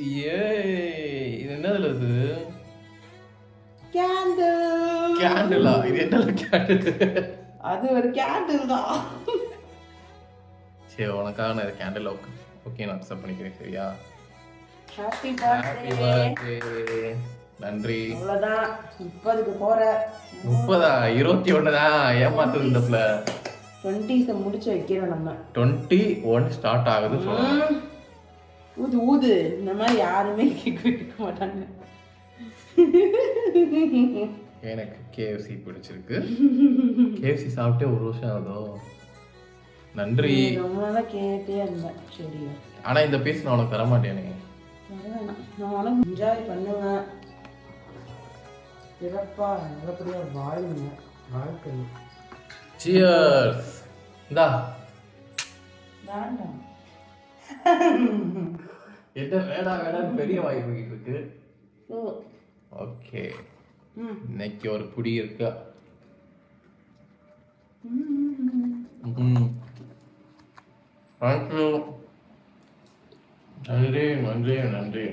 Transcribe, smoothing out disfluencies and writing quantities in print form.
ஏய் இது என்னதுல இது? கேண்டில். கேண்டிலா? இது என்னது கேண்டில்? அது ஒரு கேண்டில் தான். சரி உனக்காக நான் இது கேண்டில் ஓகே நான் அக்செப்ட் பண்ணிக்கிறேன் சரியா? Happy happy birthday. பர்த்டே. நன்றி. அவ்வளவுதான். 30க்கு போற. 30 21 தான் ஏமாத்துது இந்த பிள்ளை. 20 முடிச்சு வைக்கிறோம் நம்ம. 21 ஸ்டார்ட் ஆகுது சொல்லுங்க. ஊது ஊது. இந்த மாதிரி யாருமே கேக் வெட்ட மாட்டாங்க. எனக்கு KFC பிடிச்சிருக்கு. KFC சாப்பிட்டே ஒரு வருஷம் ஆகுதோ. நன்றி. ரொம்ப நாளா கேட்டே இருந்தேன். சரி. ஆனா இந்த பீஸ் நான் உனக்கு தர மாட்டேனே. நான் உனக்கு என்ஜாய் பண்ணுவேன். சிறப்பா நல்லபடியா வாழுங்க. வாழ்க்கை. சியர்ஸ். இந்தா. வேண்டாம். என்ன வேடான்னு பெரிய வாய் போயிட்டு இருக்கு. ஓகே. இன்னைக்கு ஒரு புடி இருக்கா. தேங்க்யூ. நன்றி நன்றி நன்றி.